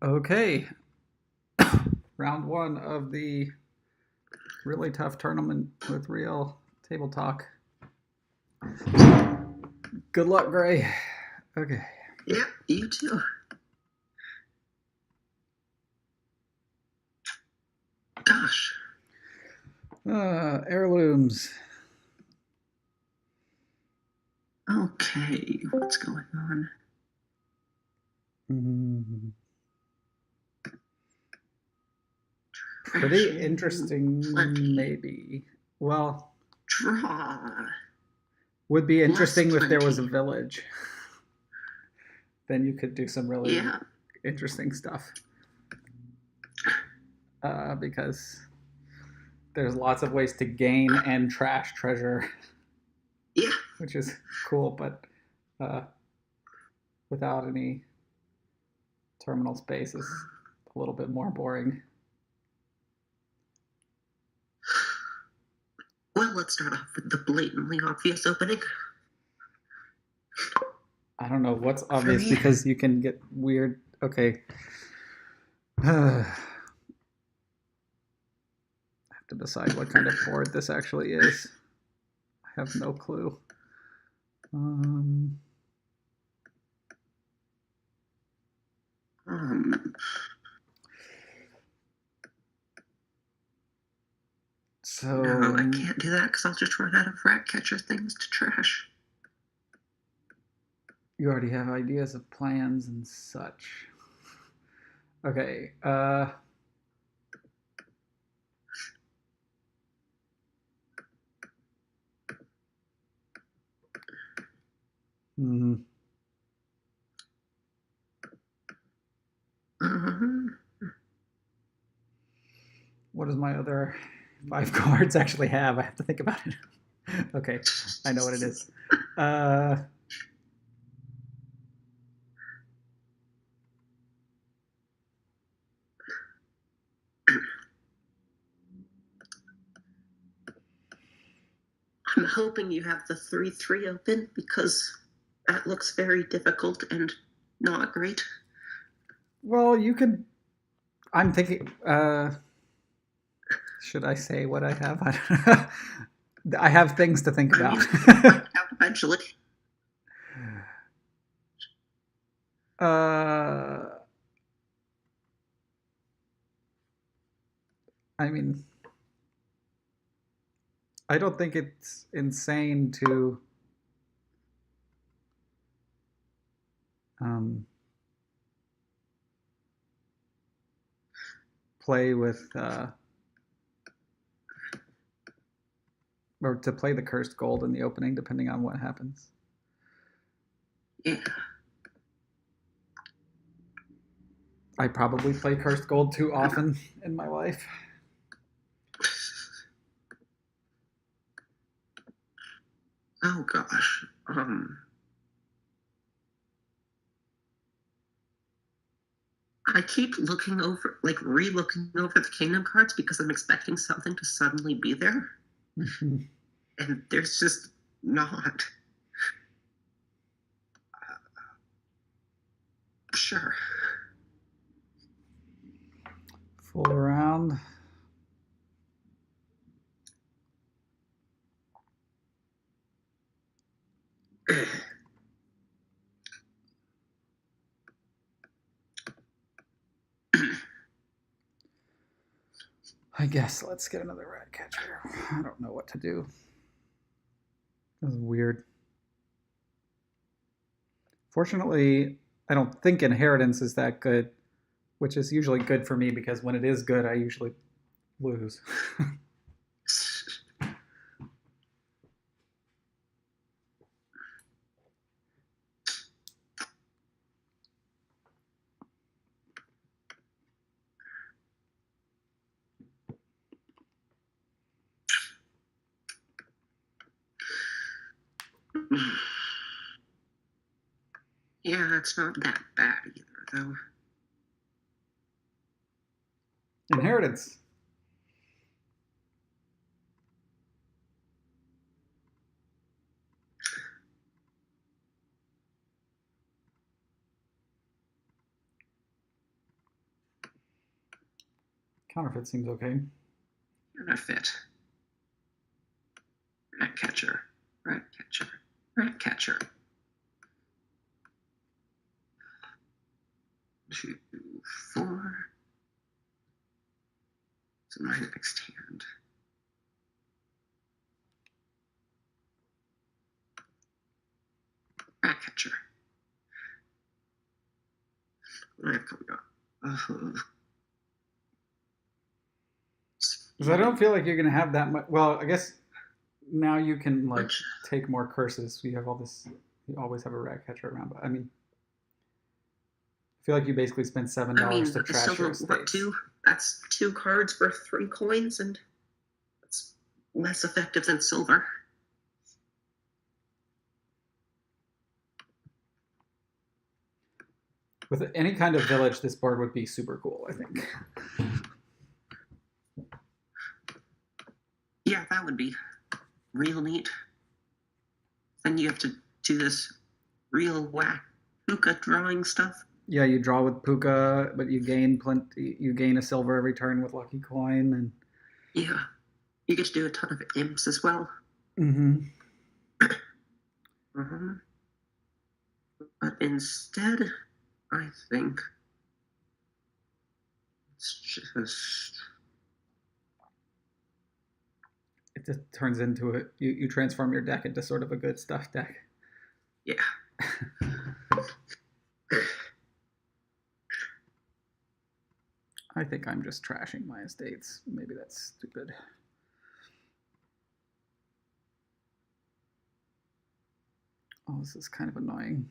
Okay, round one of the really tough tournament with real table talk. Good luck, Gray. Okay. Yeah, you too. Gosh. Heirlooms. Okay, what's going on? Pretty interesting, plenty. maybe. Well, Draw. would be interesting Less if there was a plenty. village. Then you could do some really Yeah. interesting stuff. Because there's lots of ways to gain and trash treasure. Yeah. Which is cool, but without any terminal space is a little bit more boring. Well, let's start off with the blatantly obvious opening. I don't know what's obvious because you can get weird. Okay. I have to decide what kind of board this actually is. I have no clue. So no, I can't do that because I'll just run out of rat catcher things to trash. You already have ideas of plans and such. Okay. What does my other 5 cards actually have? I have to think about it. Okay, I know what it is. I'm hoping you have the 3-3 open because that looks very difficult and not great. Well, you can. I'm thinking. Should I say what I have? I don't know. I have things to think about. Find out eventually. I mean, I don't think it's insane to play with or to play the cursed gold in the opening, depending on what happens. Yeah. I probably play cursed gold too often in my life. Oh gosh. I keep looking over, like re-looking over the kingdom cards because I'm expecting something to suddenly be there. And there's just not. Sure. Full around. I guess let's get another rat catcher. I don't know what to do. This is weird. Fortunately, I don't think inheritance is that good, which is usually good for me because when it is good, I usually lose. Yeah, it's not that bad either, though. Inheritance. Counterfeit seems okay. Counterfeit. Rat catcher. Rat catcher. Rat catcher. 2, 4. So my next hand. Rat catcher. What do I have coming up? Because I don't feel like you're gonna have that much. Well, I guess now you can like take more curses. You have all this. You always have a rat catcher around. But I mean, I feel like you basically spend $7 to trash your estates. That's 2 cards for 3 coins, and that's less effective than silver. With any kind of village, this board would be super cool, I think. Yeah, that would be real neat. Then you have to do this real whack puka drawing stuff. Yeah, you draw with puka, but you gain plenty. You gain a silver every turn with lucky coin, and yeah, you get to do a ton of imps as well. Mm-hmm. But instead, I think it's just. It just turns into a. You transform your deck into sort of a good stuff deck. Yeah. I think I'm just trashing my estates. Maybe that's stupid. Oh, this is kind of annoying.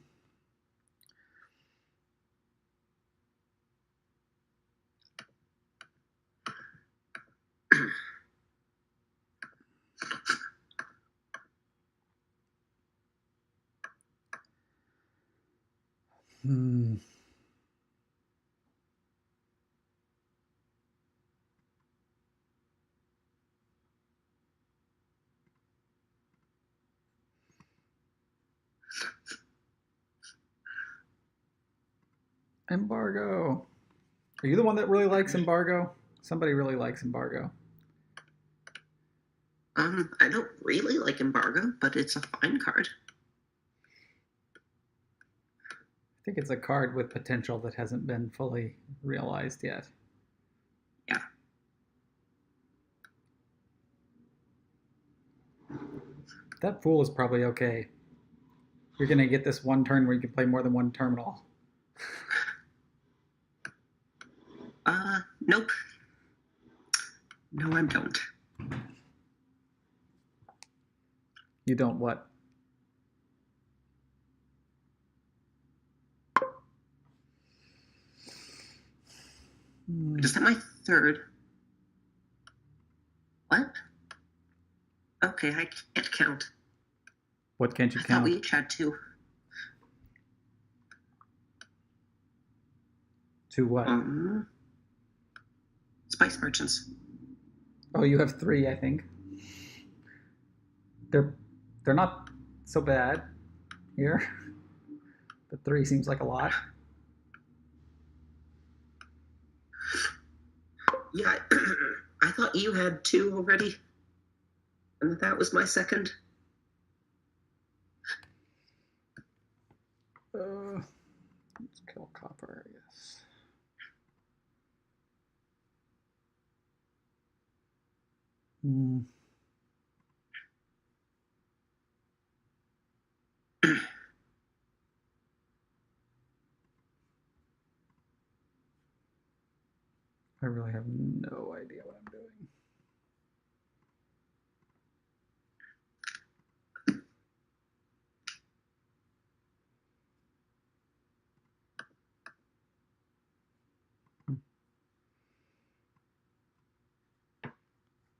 Embargo. Are you the one that really likes embargo? Somebody really likes embargo. I don't really like embargo, but it's a fine card. I think it's a card with potential that hasn't been fully realized yet. Yeah. That fool is probably okay. You're going to get this one turn where you can play more than one terminal. Nope. No, I don't. You don't what? Is that my third? What? Okay, I can't count. What can't you I count? thought we each had 2. 2 what? Spice merchants. Oh, you have 3, I think. They're not so bad here. But 3 seems like a lot. Yeah, I thought you had 2 already, and that was my second. Let's kill copper, I guess. I really have no idea what I'm doing.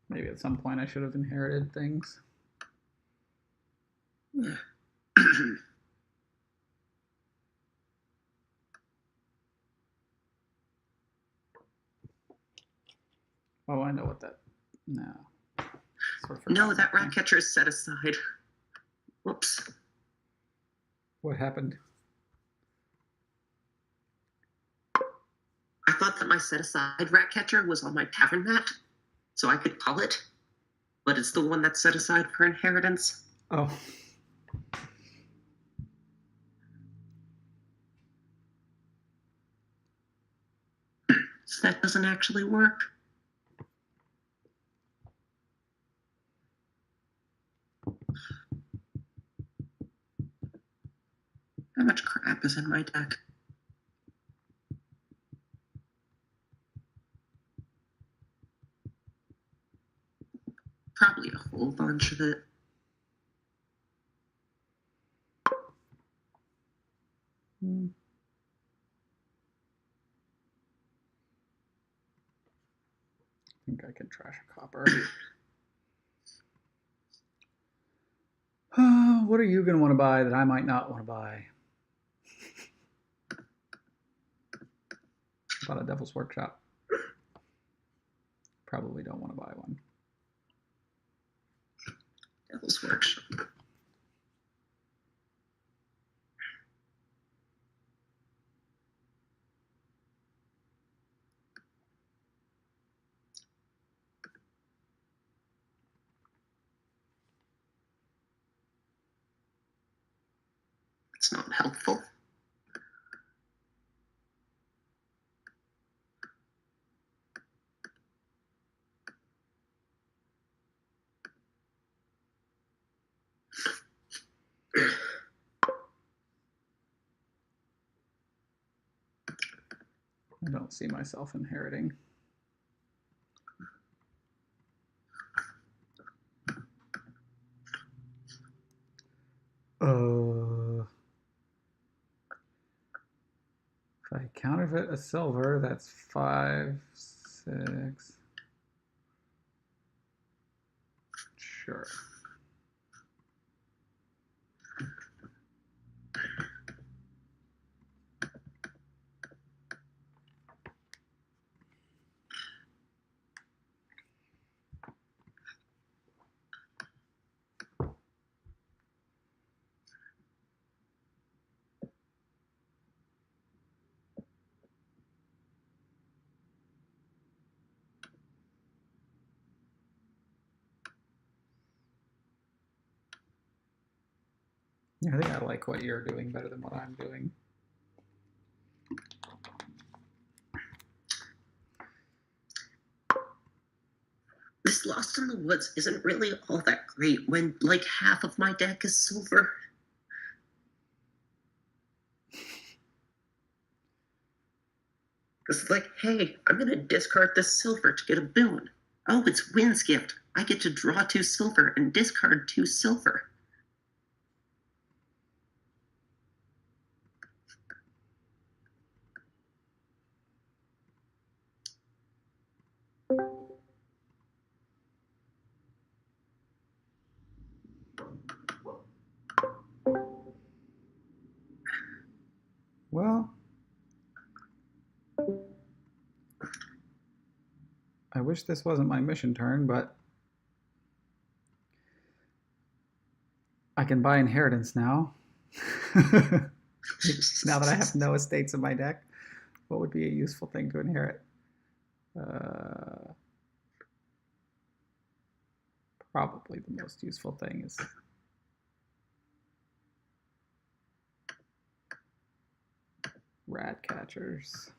Maybe at some point I should have inherited things. Oh, I know what that. No. No, that rat catcher is set aside. Whoops. What happened? I thought that my set-aside rat catcher was on my tavern mat, so I could call it, but it's the one that's set aside for inheritance. Oh. So that doesn't actually work. How much crap is in my deck? Probably a whole bunch of it. I think I can trash a copper. What are you going to want to buy that I might not want to buy? About a Devil's Workshop. Probably don't want to buy one. Devil's Workshop. It's not helpful. I don't see myself inheriting. If I counterfeit a silver, that's 5, 6. Sure. Yeah, I think I like what you're doing better than what I'm doing. This Lost in the Woods isn't really all that great when, like, half of my deck is silver. It's like, hey, I'm going to discard this silver to get a boon. Oh, it's Wind's Gift. I get to draw 2 silver and discard 2 silver. Well, I wish this wasn't my mission turn, but I can buy inheritance now. Now that I have no estates in my deck, what would be a useful thing to inherit? Probably the most useful thing is rat catchers.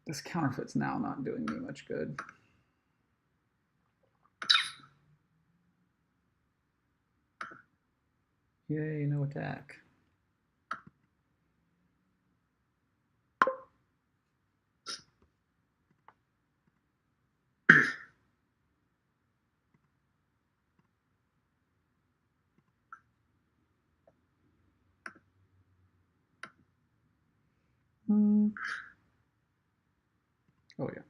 This counterfeit's now not doing me much good. Yay, no attack. Oh yeah.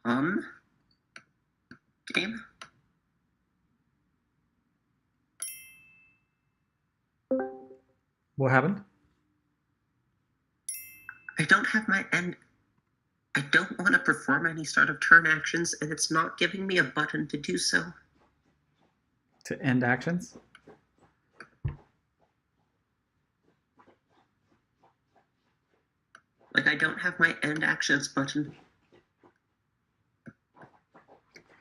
Um, game. What happened? I don't have my end. I don't want to perform any start of turn actions, and it's not giving me a button to do so. To end actions? Like, I don't have my end actions button.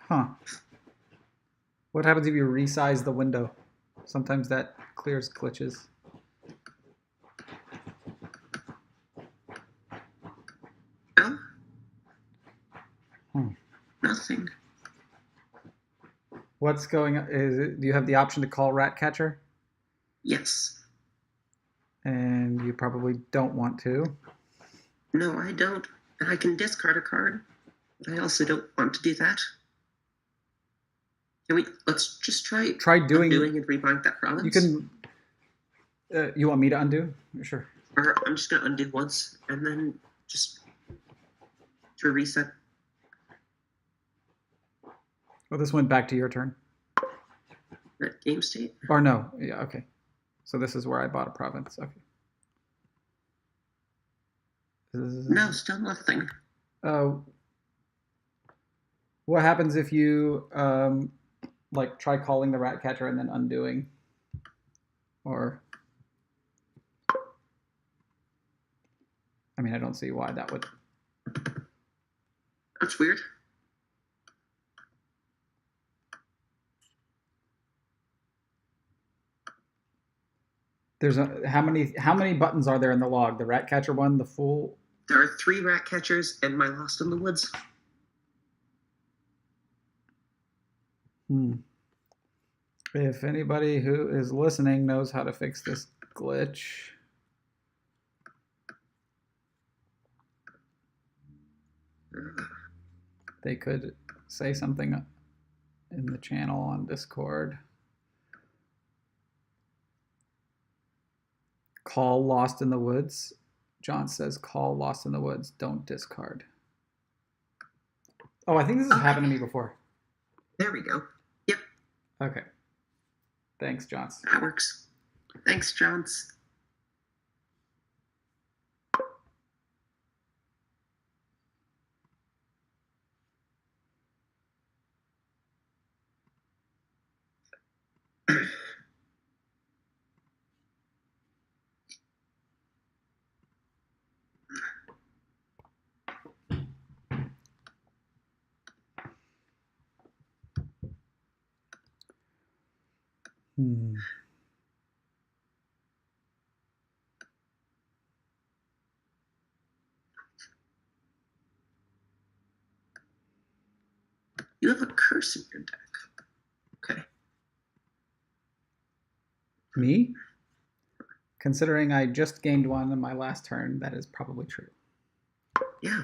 Huh. What happens if you resize the window? Sometimes that clears glitches. No? Hmm. Nothing. What's going on? Do you have the option to call Ratcatcher? Yes. And you probably don't want to. No, I don't. And I can discard a card, but I also don't want to do that. Let's just try undoing and rebind that province? You can. You want me to undo? Sure. Or I'm just going to undo once, and then just to reset. Oh, this went back to your turn? That game state? Or no. Yeah, okay. So this is where I bought a province. Okay. No, still nothing. What happens if you like try calling the Ratcatcher and then undoing? Or I mean, I don't see why that would. That's weird. There's how many buttons are there in the log? The Ratcatcher one, the full. There are 3 Ratcatchers and my Lost in the Woods. If anybody who is listening knows how to fix this glitch, they could say something in the channel on Discord. Call Lost in the Woods. John says call Lost in the Woods. Don't discard. Oh, I think this has happened to me before. There we go. Yep. Okay. Thanks, Johns. That works. Thanks, Johns. You have a curse in your deck. Okay. Me? Considering I just gained one in my last turn, that is probably true. Yeah.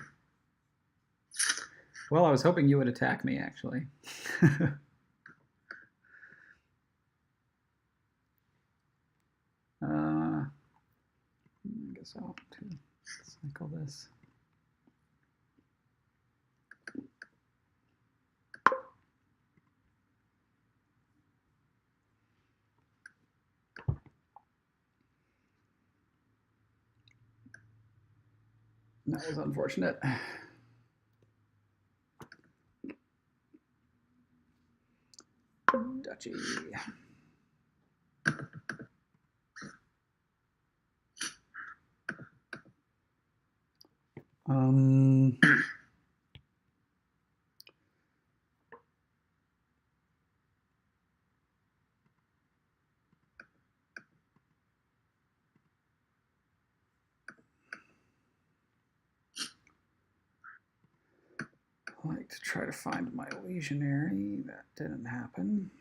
Well, I was hoping you would attack me, actually. I guess I'll have to cycle this. That was unfortunate. Duchy. I like to try to find my legionary. That didn't happen.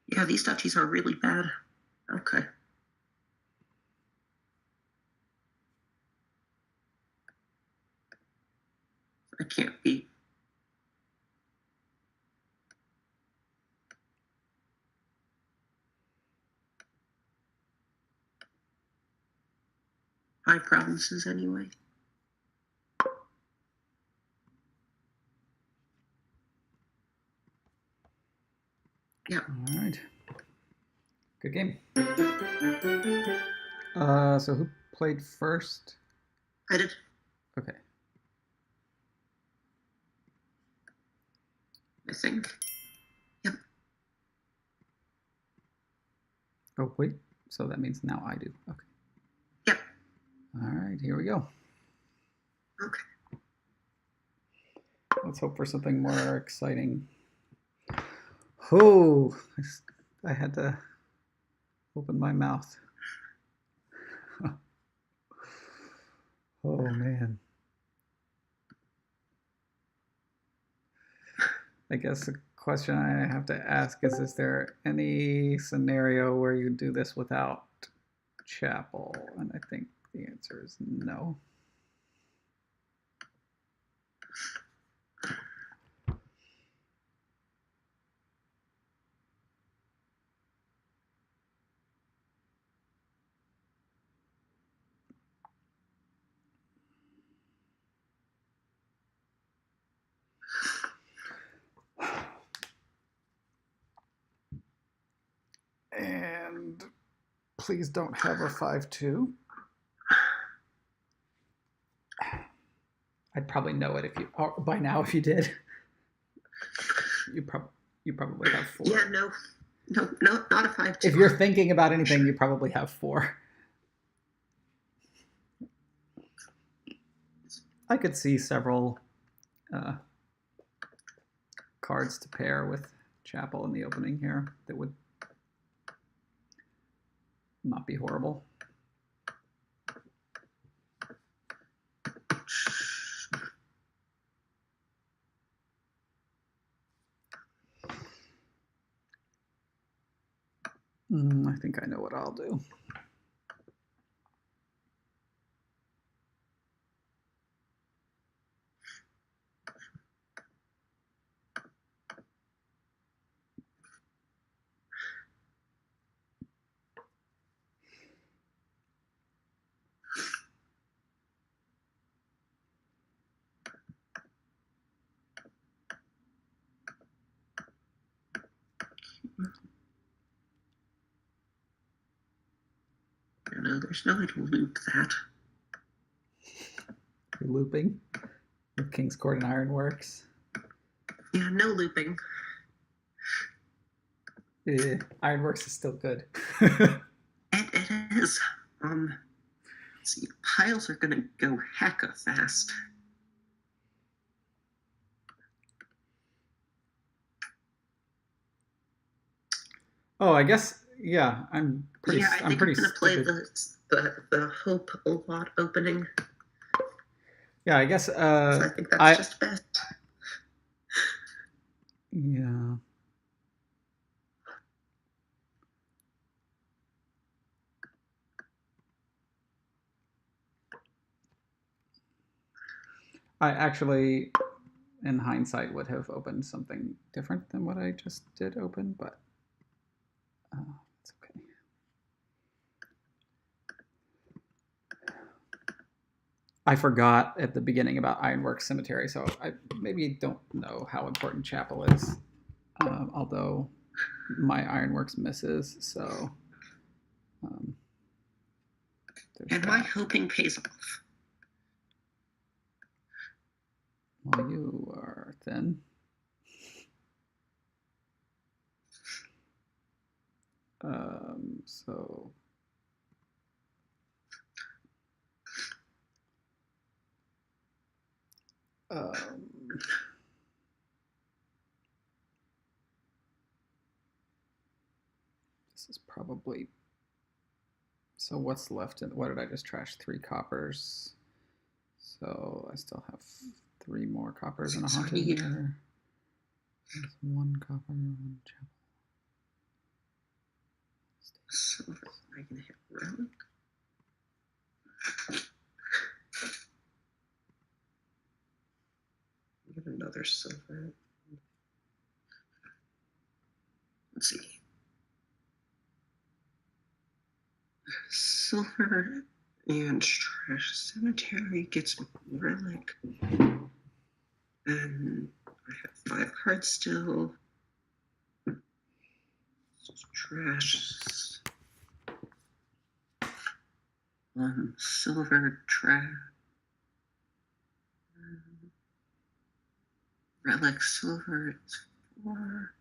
Yeah, these duchies are really bad. Okay. I can't be. 5 provinces anyway. Yeah. All right. Good game. So who played first? I did. Okay. I think. Yep. Oh, wait. So that means now I do. Okay. Yep. All right, here we go. Okay. Let's hope for something more exciting. Oh, I had to open my mouth. Oh, man. I guess the question I have to ask is there any scenario where you do this without chapel? And I think the answer is no. And please don't have a 5-2. I'd probably know it if you by now if you did. You probably have 4. Yeah, no, not a 5-2. If you're thinking about anything, you probably have 4. I could see several cards to pair with chapel in the opening here that would not be horrible. I think I know what I'll do. No, there's no way to loop that. You're looping with King's Court and Ironworks. Yeah, no looping. Ironworks is still good. It is. See, piles are gonna go hecka fast. Oh, I guess yeah. I'm pretty. Yeah, I I'm think pretty I'm gonna play stupid. the Hope a lot opening. Yeah, I guess. So I think that's just best. Yeah. I actually, in hindsight, would have opened something different than what I just did open, but it's okay. I forgot at the beginning about Ironworks Cemetery, so I maybe don't know how important Chapel is, although my Ironworks misses, so. And my hoping pays off. Well, you are thin. So. This is probably. So what's left? What did I just trash? 3 coppers. So I still have 3 more coppers and a haunted here. There's 1 copper, 1 chapel. Silver, I can hit relic. Get another silver. Let's see. Silver and Trash Cemetery gets relic. And I have 5 cards still. Trash. Silver trash. Relic silver, it's 4.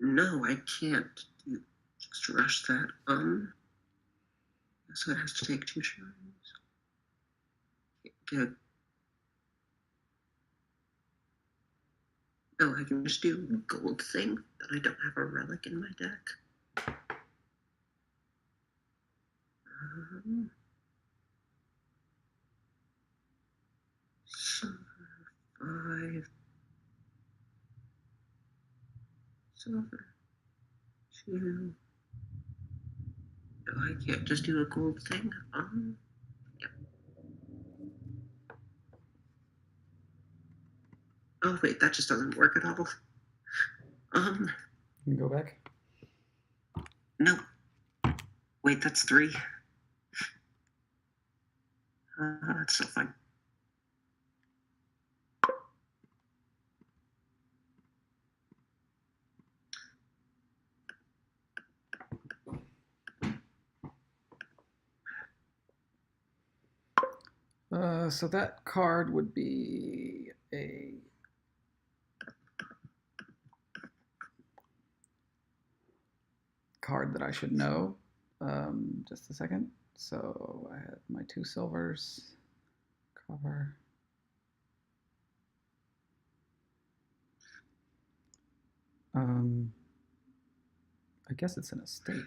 No, I can't just rush that. So it has to take 2 turns. Good. No, I can just do a gold thing that I don't have a relic in my deck. Silver 5. Silver 2. No, I can't just do a gold thing. Yep. Oh wait, that just doesn't work at all. You can go back. No. Wait, that's 3. That's still fine. So that card would be a card that I should know. Just a second. So I had my 2 silvers. Cover. I guess it's an estate.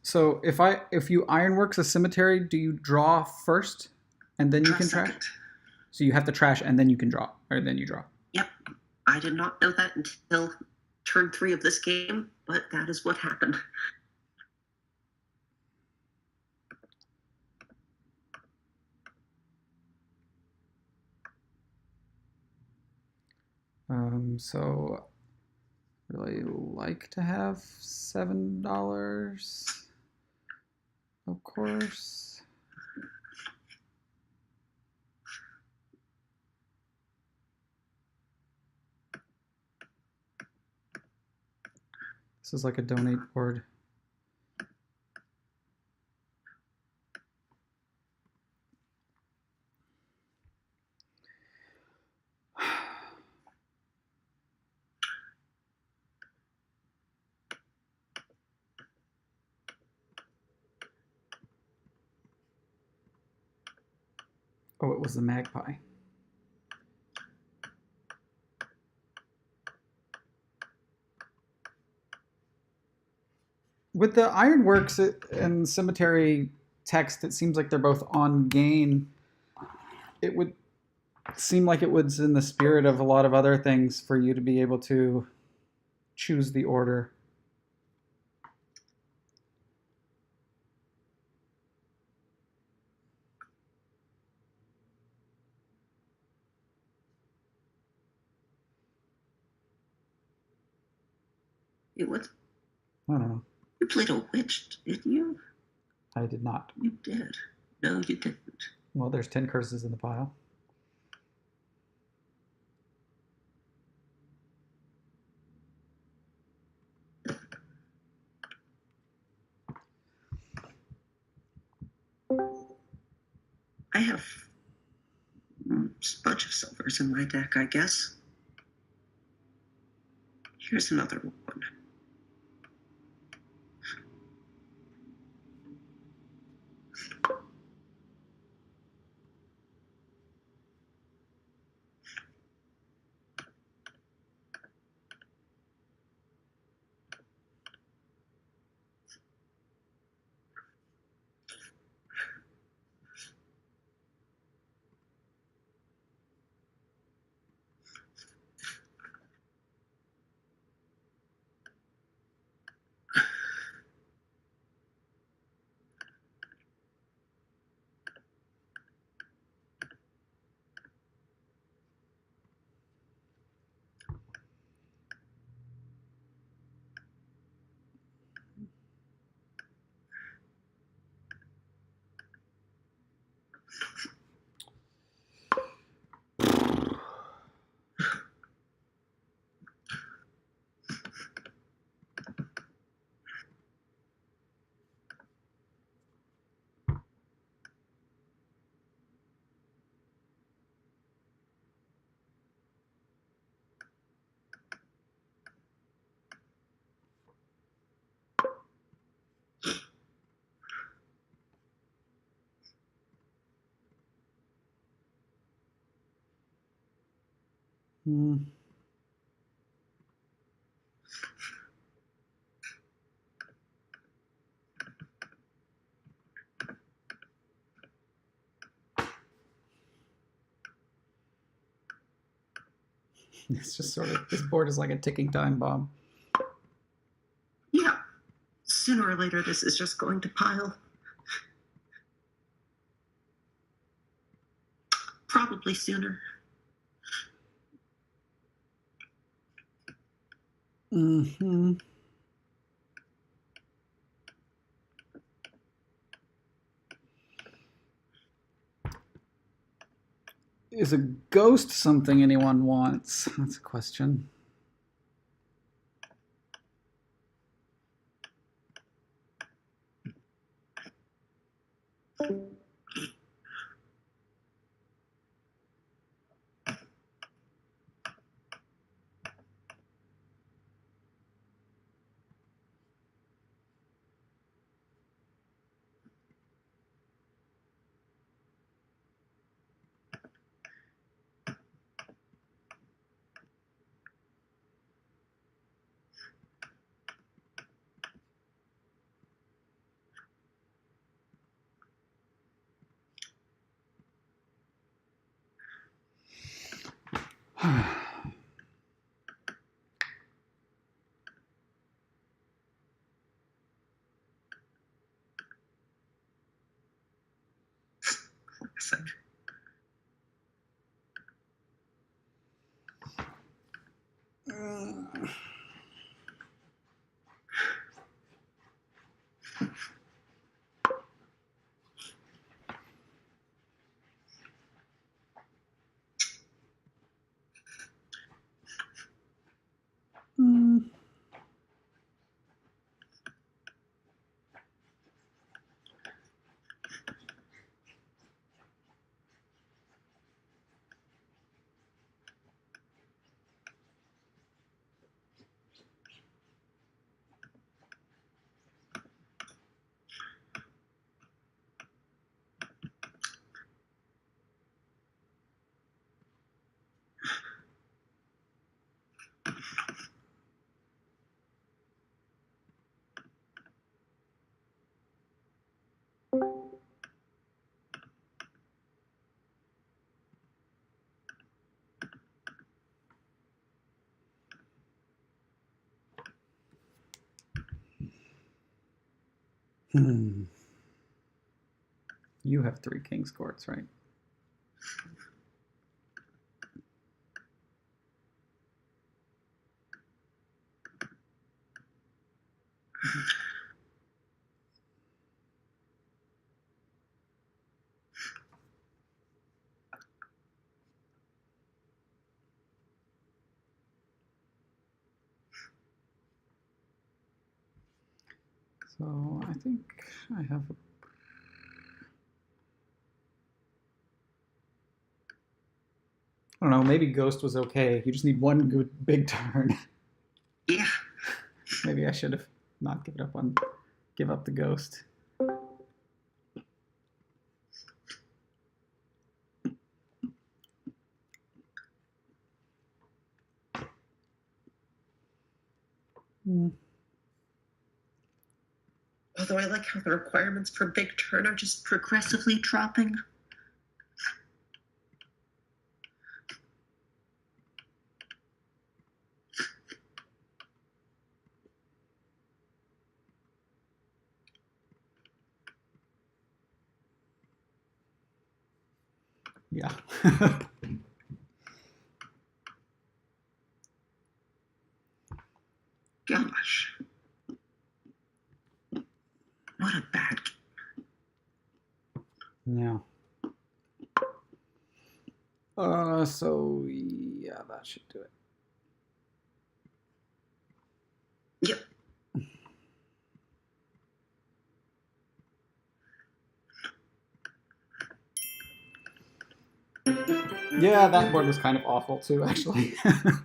So if you ironworks a cemetery, do you draw first and then you can trash? So you have to trash and then you can draw, or then you draw. Yep. I did not know that until turn 3 of this game, but that is what happened. So really like to have $7, of course. This is like a donate board. Oh, it was the magpie. With the ironworks and cemetery text, it seems like they're both on gain. It would seem like it was in the spirit of a lot of other things for you to be able to choose the order. It was. I don't know. You played a witch, did you? I did not. You did. No, you didn't. Well, there's 10 curses in the pile. I have a bunch of silvers in my deck, I guess. Here's another one. Hmm. It's just sort of, this board is like a ticking time bomb. Yeah. Sooner or later, this is just going to pile. Probably sooner. Mm-hmm. Is a ghost something anyone wants? That's a question. You have 3 king's courts, right? So I think I have a, I don't know, maybe Ghost was okay. You just need one good big turn. Yeah. Maybe I should have not give up the Ghost. Although I like how the requirements for big turn are just progressively dropping. Yeah. Gosh. What a bad Yeah. So yeah, that should do it. Yep. Yeah, that board was kind of awful too, actually. I'm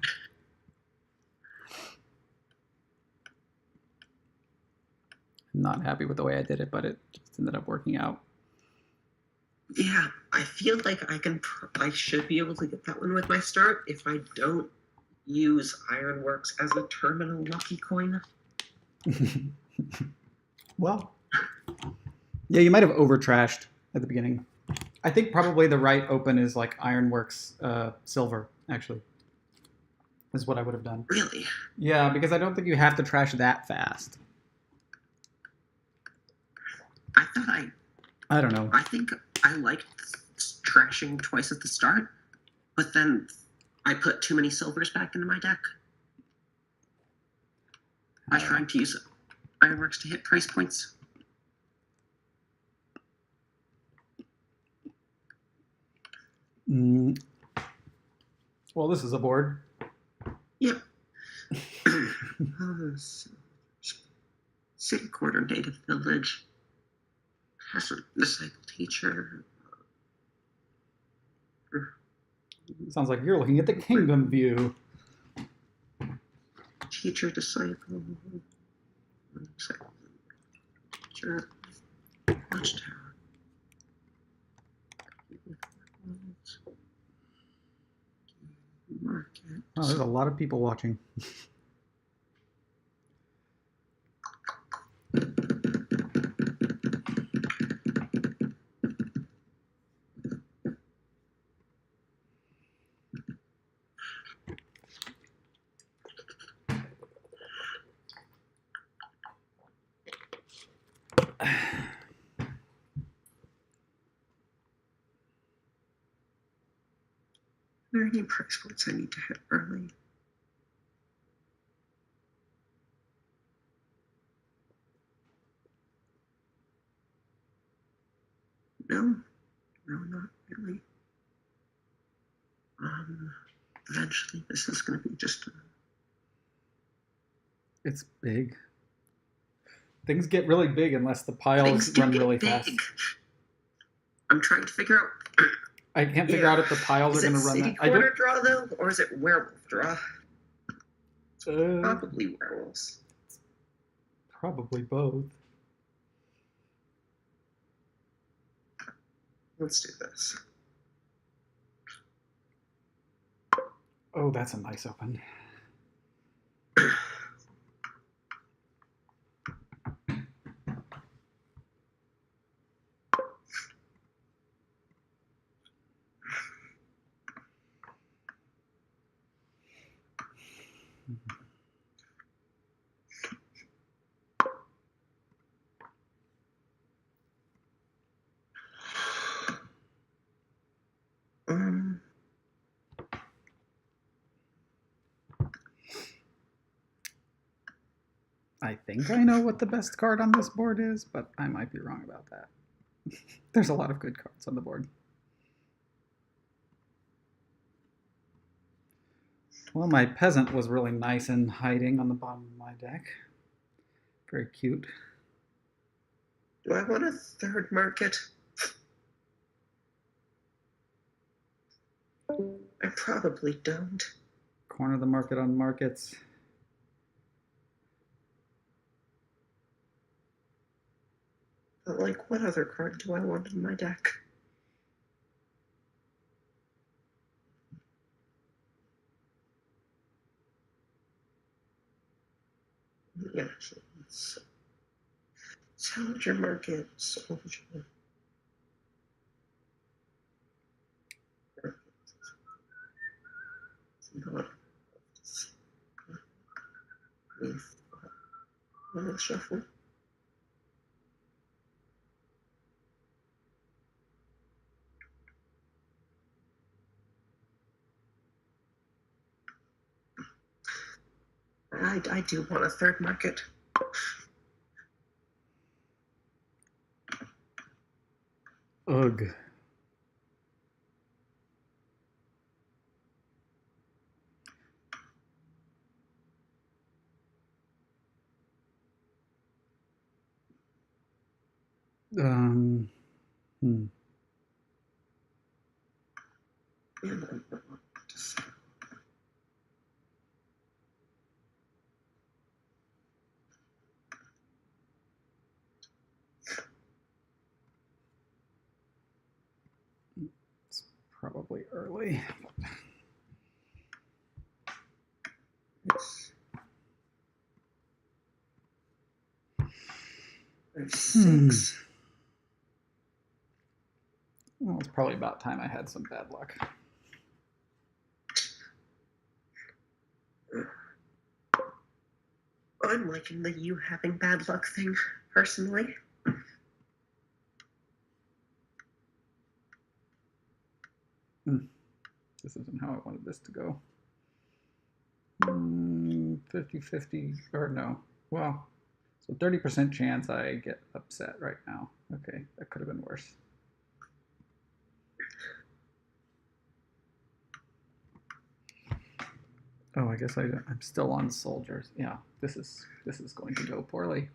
not happy with the way I did it, but it just ended up working out. Yeah, I feel like I should be able to get that one with my start if I don't use Ironworks as a terminal lucky coin. Well, yeah, you might have over trashed at the beginning. I think probably the right open is like Ironworks silver, actually, is what I would have done. Really? Yeah, because I don't think you have to trash that fast. I don't know. I think I liked trashing twice at the start, but then I put too many silvers back into my deck. I tried to use Ironworks to hit price points. Well, this is a board. Yep. City quarter native village. Has a disciple teacher. Sounds like you're looking at the kingdom view. Teacher, disciple. Teacher. Watchtower. Market. Oh, there's a lot of people watching. Are there any price points I need to hit early? No, not really. Eventually, this is going to be just. It's big. Things get really big unless the piles run really fast. I'm trying to figure out. I can't figure out if the piles are going to run that. Is it city quarter draw though, or is it werewolf draw? Probably werewolves. Probably both. Let's do this. Oh, that's a nice open. I think I know what the best card on this board is, but I might be wrong about that. There's a lot of good cards on the board. Well, my peasant was really nice and hiding on the bottom of my deck. Very cute. Do I want a third market? I probably don't. Corner the market on markets. But, like, what other card do I want in my deck? Yeah, Challenger Market, Soldier. Shuffle. I do want a third market. Ugh. Hmm. Probably early. Six. Well, it's probably about time I had some bad luck. I'm liking the you having bad luck thing, personally. This isn't how I wanted this to go. 50-50, or no. Well, so 30% chance I get upset right now. Okay, that could have been worse. Oh, I guess I'm still on soldiers. Yeah, this is going to go poorly.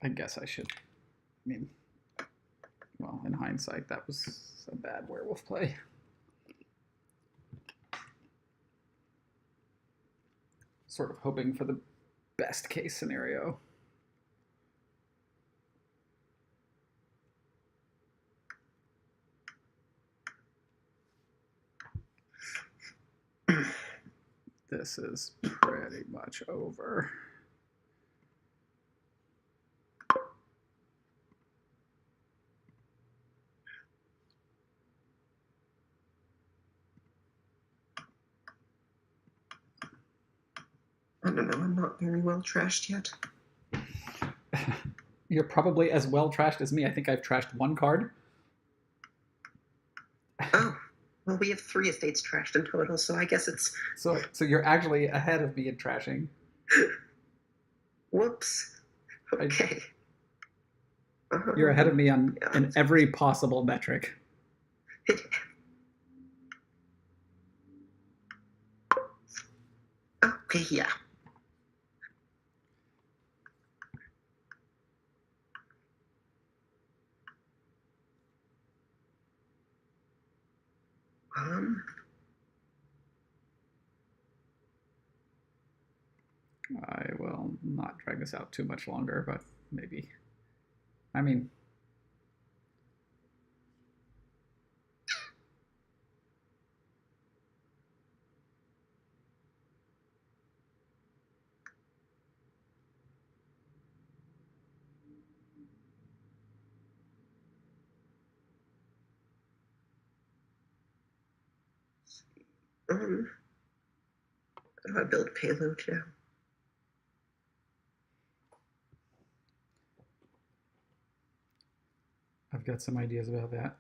I guess I should. I mean, well, in hindsight, that was a bad werewolf play. Sort of hoping for the best case scenario. This is pretty much over. I don't know, I'm not very well trashed yet. You're probably as well trashed as me. I think I've trashed one card. Oh, well, we have 3 estates trashed in total, so I guess it's... So you're actually ahead of me in trashing. Whoops. Okay. You're ahead of me on in every possible metric. Okay, yeah. I will not drag this out too much longer, but maybe. I mean, How do I build payload now? I've got some ideas about that.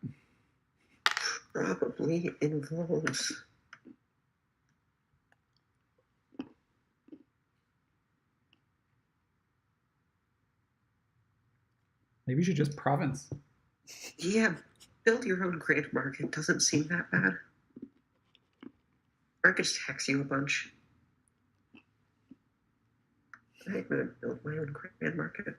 Probably involves... Maybe you should just province. Yeah, build your own grand market. Doesn't seem that bad. Or I could just tax you a bunch. I'm gonna build my own grand market.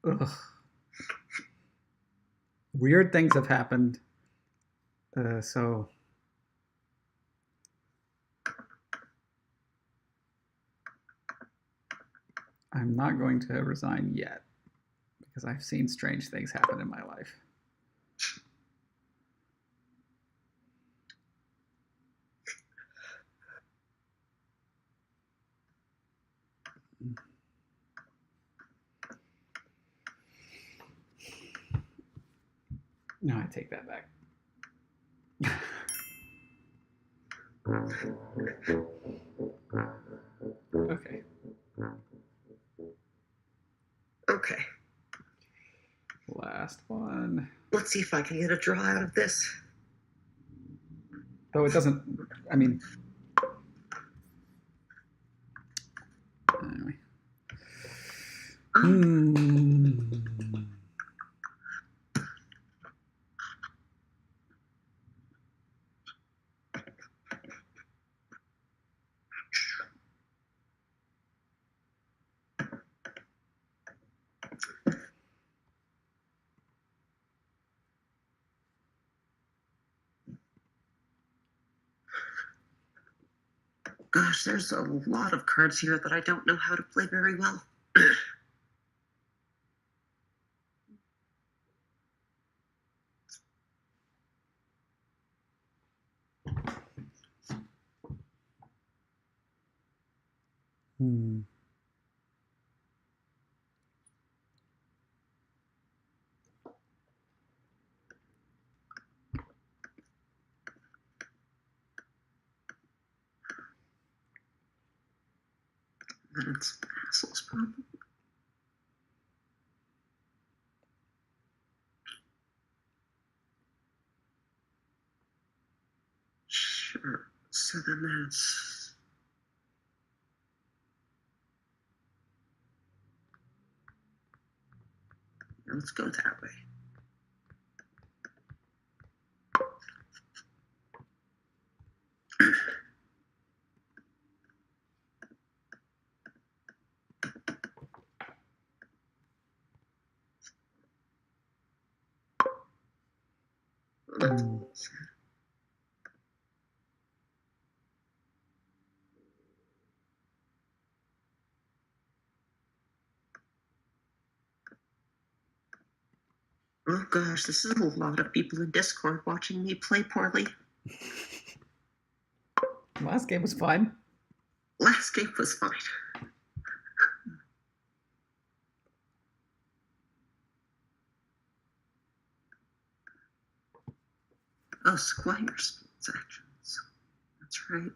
Ugh. Weird things have happened. So I'm not going to resign yet because I've seen strange things happen in my life. No, I take that back. Okay. Okay. Last one. Let's see if I can get a draw out of this. Though it doesn't, I mean, anyway. gosh, there's a lot of cards here that I don't know how to play very well. Hmm. That's Castle's problem. Sure. So then that's... Yeah, let's go that way. Hmm. Oh gosh, this is a lot of people in Discord watching me play poorly. Last game was fine. Last game was fine. Oh, Squire's actions. That's right.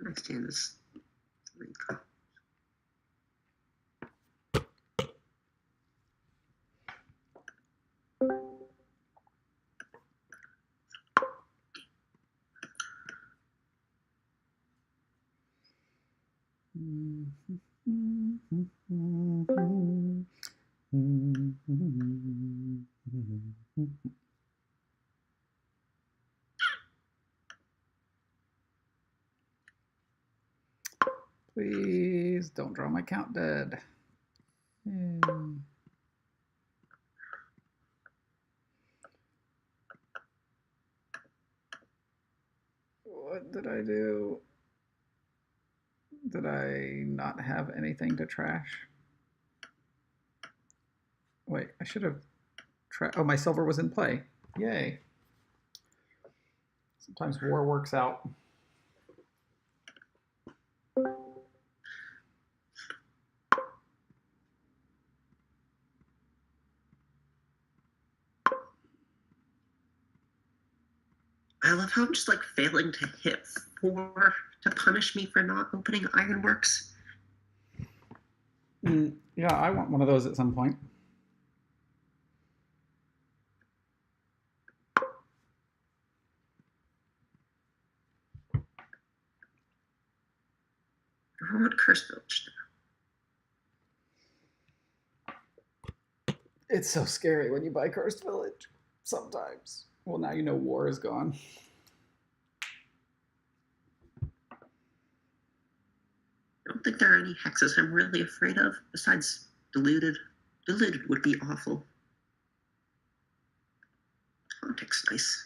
Next hand is 3 cards. Please don't draw my count dead. What did I do? Did I not have anything to trash? Wait, I should have... Oh, my silver was in play. Yay. Sometimes war works out. I love how I'm just like failing to hit 4 to punish me for not opening Ironworks. Yeah, I want one of those at some point. I want Curse Village now. It's so scary when you buy Cursed Village. Sometimes. Well, now you know war is gone. I don't think there are any hexes I'm really afraid of, besides Diluted. Diluted would be awful. Hauntic's nice.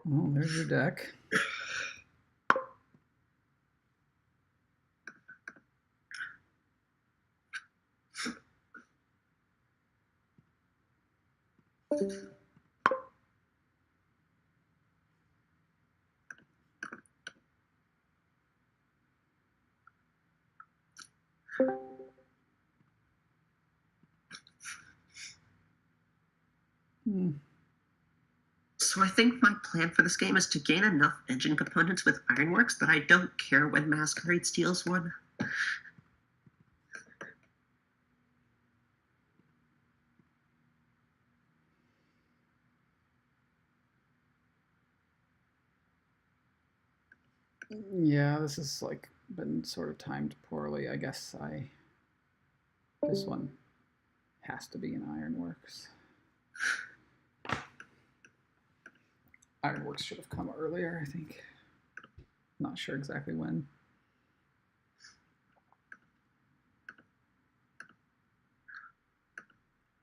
Well, there's your deck. So I think my plan for this game is to gain enough engine components with ironworks that I don't care when Masquerade steals one. Yeah, this has like been sort of timed poorly. I guess this one has to be in Ironworks. Ironworks should have come earlier, I think. Not sure exactly when.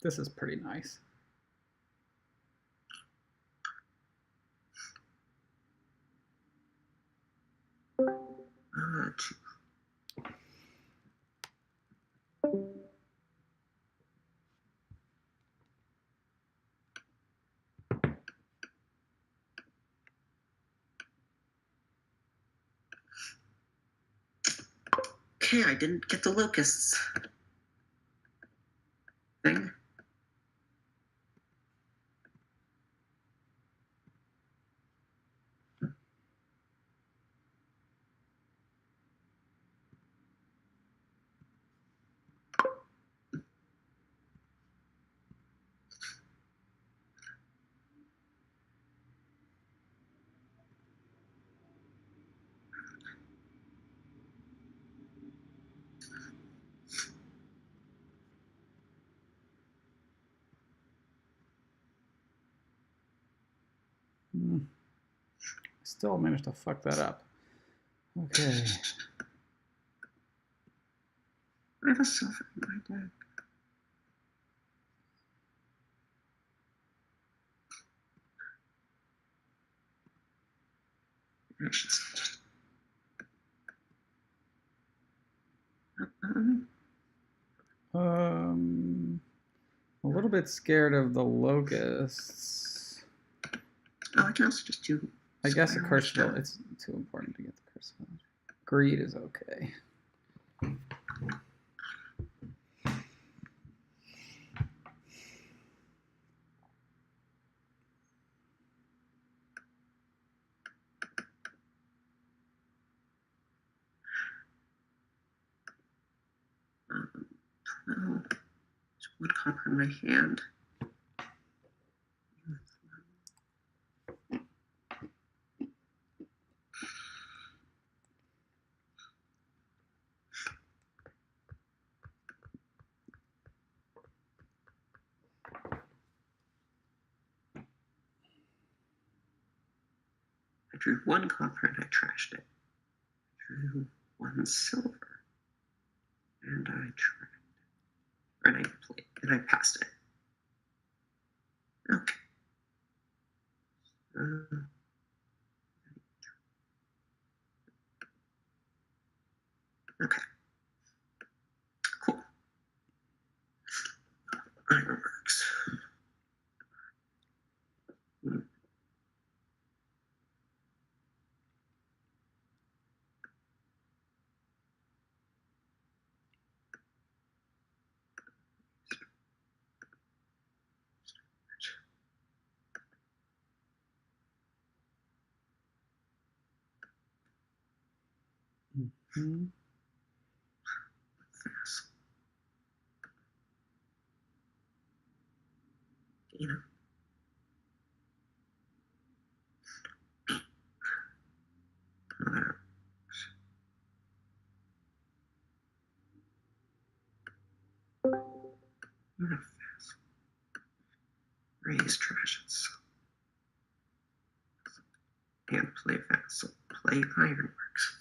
This is pretty nice. Okay, I didn't get the locusts thing. Still managed to fuck that up. Okay. I have a silver in my deck. I should say. A little bit scared of the locusts. Oh, I can also just do. I guess a curse village. It's too important to get the curse village. Greed is okay. There's one copper in my hand. I drew one copper and I trashed it. I drew one silver and I trashed it. And I played and I passed it. Okay. Okay. Cool. Ironworks. Mm-hmm. You know. Raise treasures. And play vassal. Play ironworks.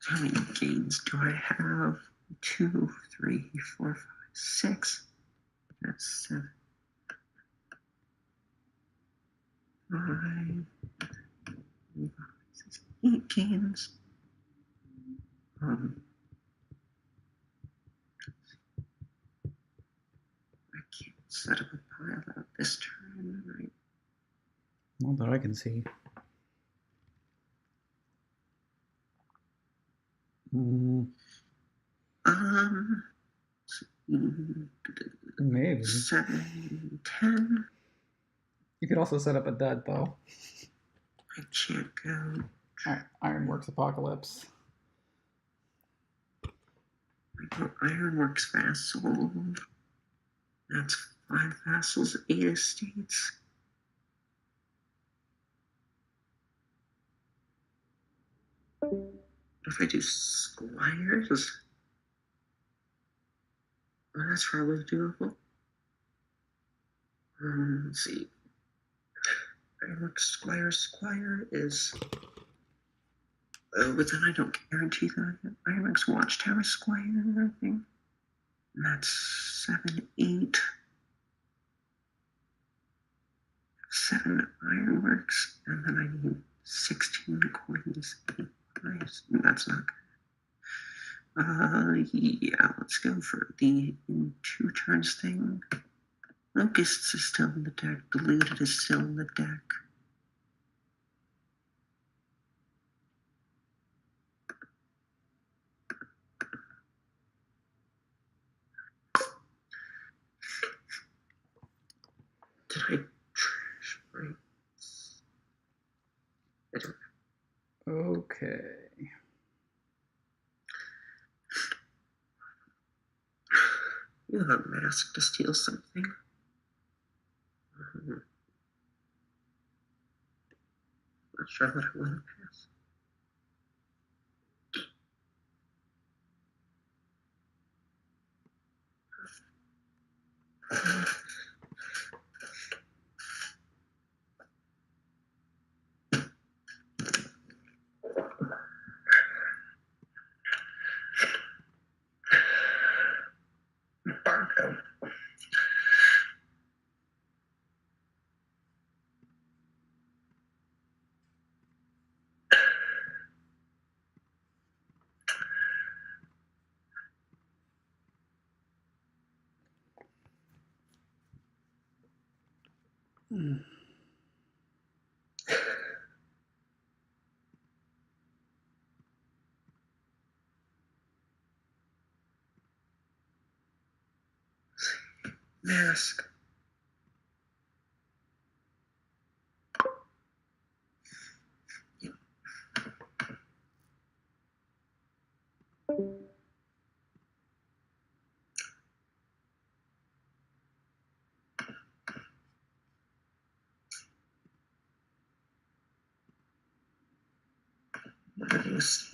And gains do I have? 2, 3, 4, 5, 6. That's 7, 5, 6, 8 gains. I can't set up a pile out this turn, right? Not that I can see. Maybe. 7, 10. You could also set up a dud, though. I can't go. Ironworks Apocalypse. I go Ironworks Vassal. That's 5 vassals, 8 estates. If I do squires, well, that's probably doable. Let's see. Ironworks Squire is. But then I don't guarantee that. Ironworks Watchtower Squire, I think. And that's 7, 8. 7 Ironworks, and then I need 16 coins. 8 price. That's not good. Yeah, let's go for the in 2 turns thing. Locusts is still in the deck. Deluded is still in the deck. Did I trash my... I don't know. Okay. You have a mask to steal something. Not sure what I want to pass. Barco. Mask.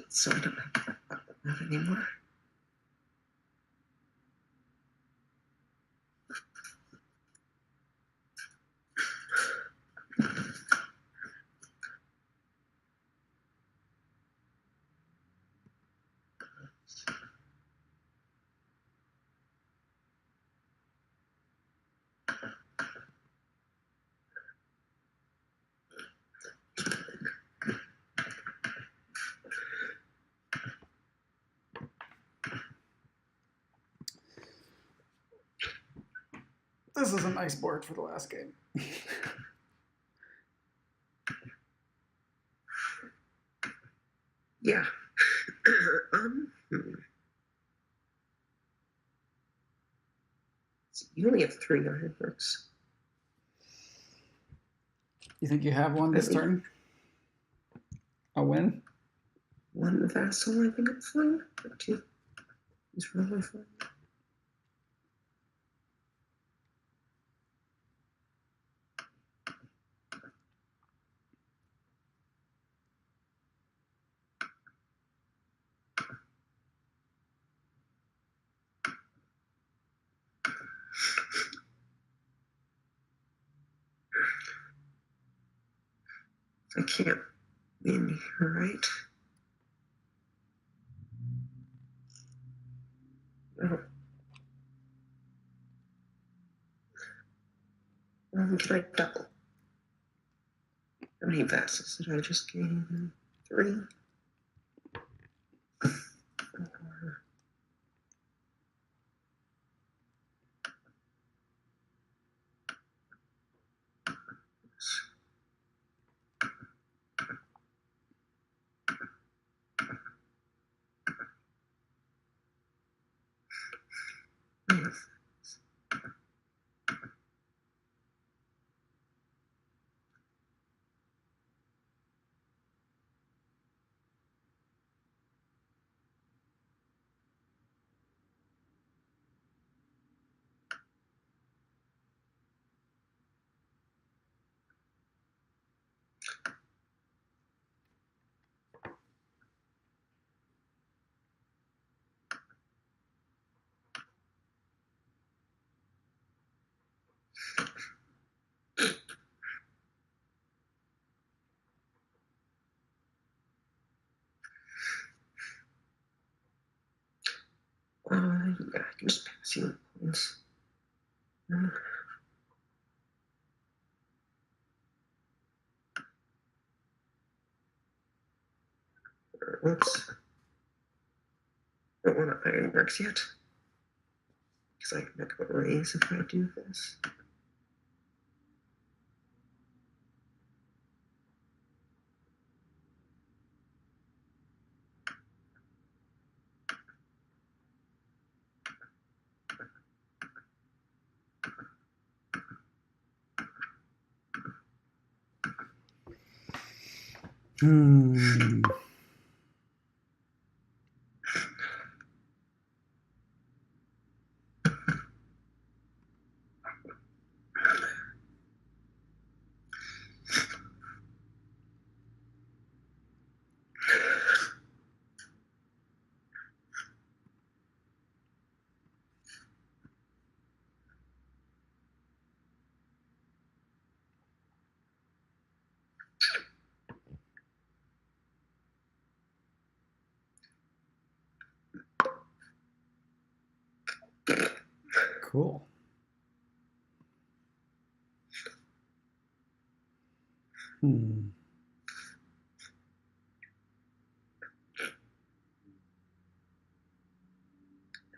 So I don't have that anymore. This is a nice board for the last game. Yeah. You only have 3 ironworks. You think you have one this turn? A win? 1 vassal, I think it's fine. 2 is really fine. I can't win here, right? Can I double? How many vassals did I just gain? 3? 4. Yeah, I can just pass you points. Whoops. Don't want to ironworks yet. Because I can make a raise if I do this. Cool.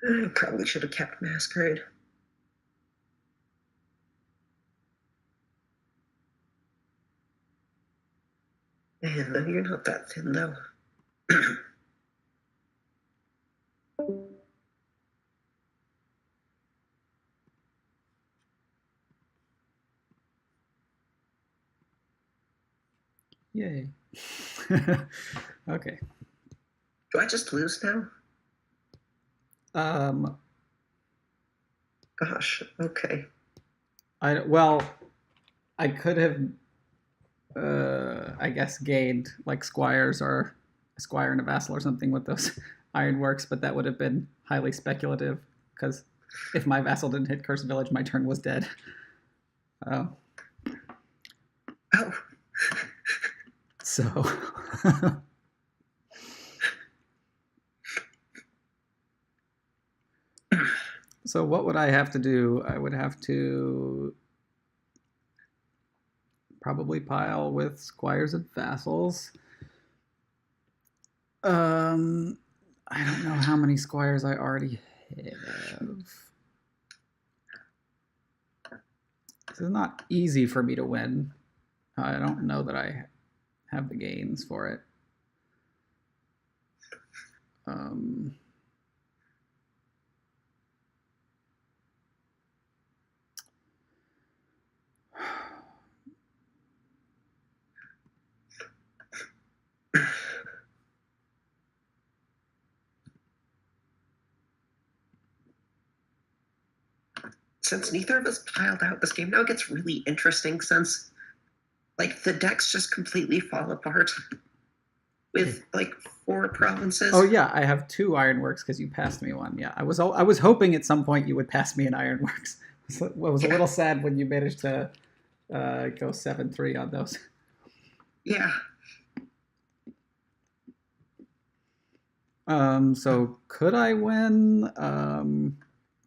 I probably should have kept Masquerade. Man, no, you're not that thin, though. Yay. Okay. Do I just lose now? Gosh, okay. I could have, I guess, gained like squires or a squire and a vassal or something with those ironworks, but that would have been highly speculative because if my vassal didn't hit Cursed Village, my turn was dead. Oh. So. So what would I have to do? I would have to probably pile with squires and vassals. I don't know how many squires I already have. This is not easy for me to win. I don't know that I have the gains for it. Since neither of us piled out, this game now gets really interesting since, like, the decks just completely fall apart with, like, 4 provinces. Oh, yeah, I have 2 ironworks because you passed me one. Yeah, I was hoping at some point you would pass me an ironworks. I was a little sad when you managed to go 7-3 on those. Yeah. So could I win? I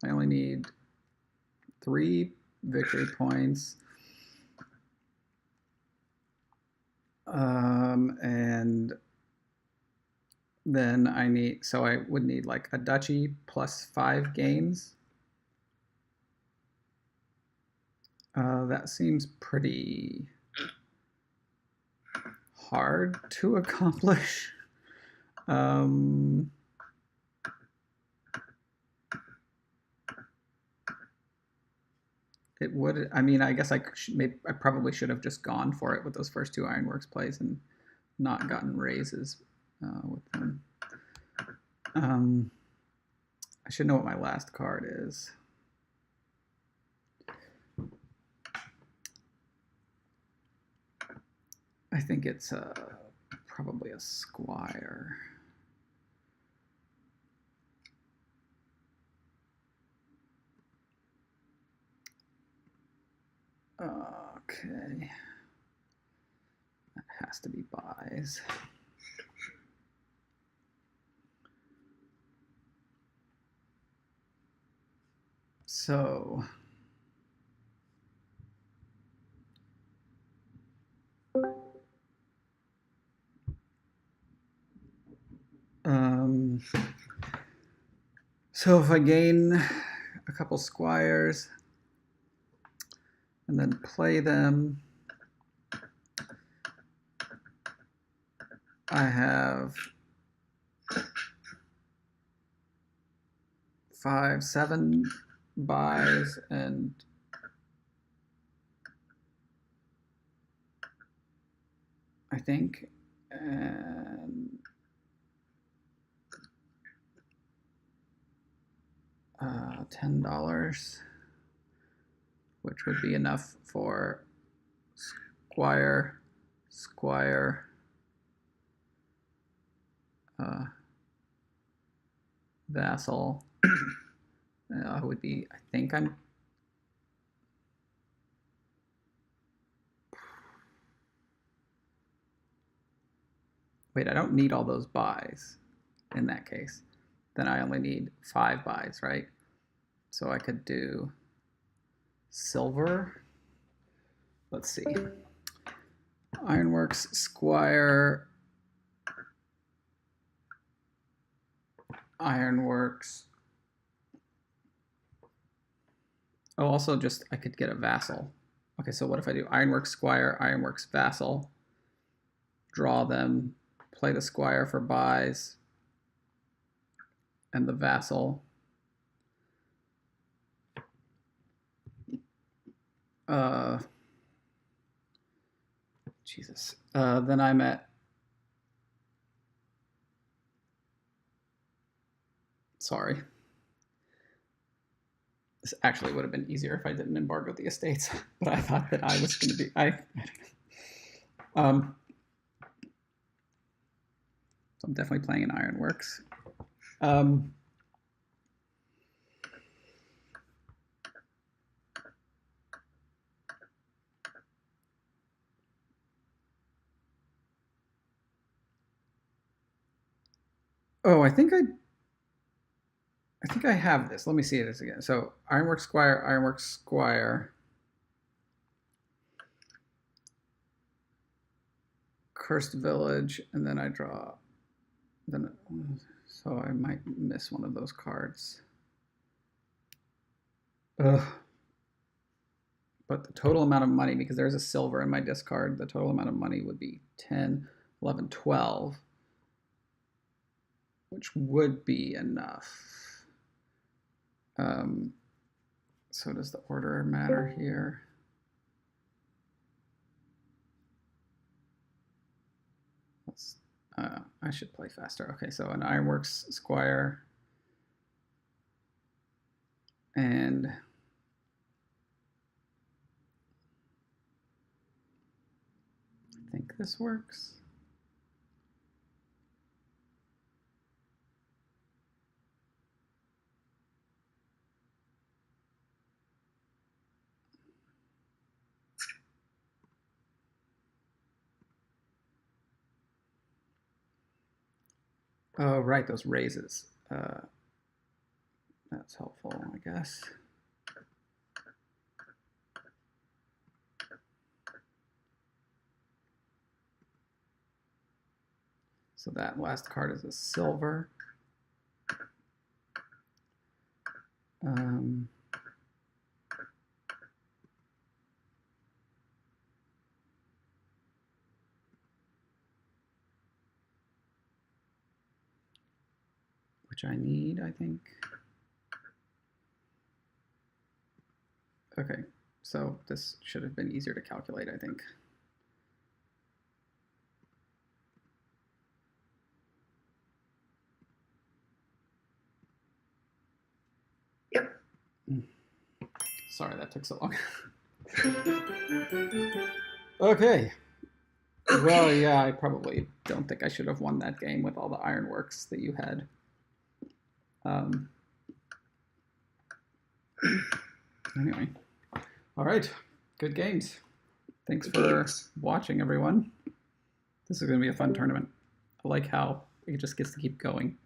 only need 3 victory points. And then I would need like a duchy plus 5 gains. That seems pretty hard to accomplish. It would. I mean, I guess I probably should have just gone for it with those first 2 Ironworks plays and not gotten raises with them. I should know what my last card is. I think it's probably a squire. Okay. That has to be buys. So so if I gain a couple squires and then play them, I have 5, 7 buys and I think, and $10, which would be enough for squire, vassal. Would be, I think I'm. Wait, I don't need all those buys in that case. Then I only need 5 buys, right? So I could do silver. Let's see. Ironworks, squire, Ironworks. Oh, also just I could get a vassal. Okay, so what if I do Ironworks, squire, Ironworks, vassal, draw them, play the squire for buys, and the vassal. Jesus. Then I'm at. Sorry. This actually would have been easier if I didn't embargo the estates, but I thought that I was going to be. I don't know. So I'm definitely playing in Ironworks. Oh, I think I have this. Let me see this again. So Ironworks Squire, Cursed Village, and then I draw. Then, so I might miss one of those cards. Ugh. But the total amount of money, because there's a silver in my discard, the total amount of money would be 10, 11, 12, which would be enough. So does the order matter here? I should play faster. Okay, so an Ironworks Squire and I think this works. Oh, right, those raises. That's helpful, I guess. So that last card is a silver. Which I need, I think. Okay, so this should have been easier to calculate, I think. Yep. Sorry that took so long. Okay. Well, yeah, I probably don't think I should have won that game with all the ironworks that you had. Anyway, all right, good games. Thanks for watching, everyone. This is going to be a fun tournament. I like how it just gets to keep going.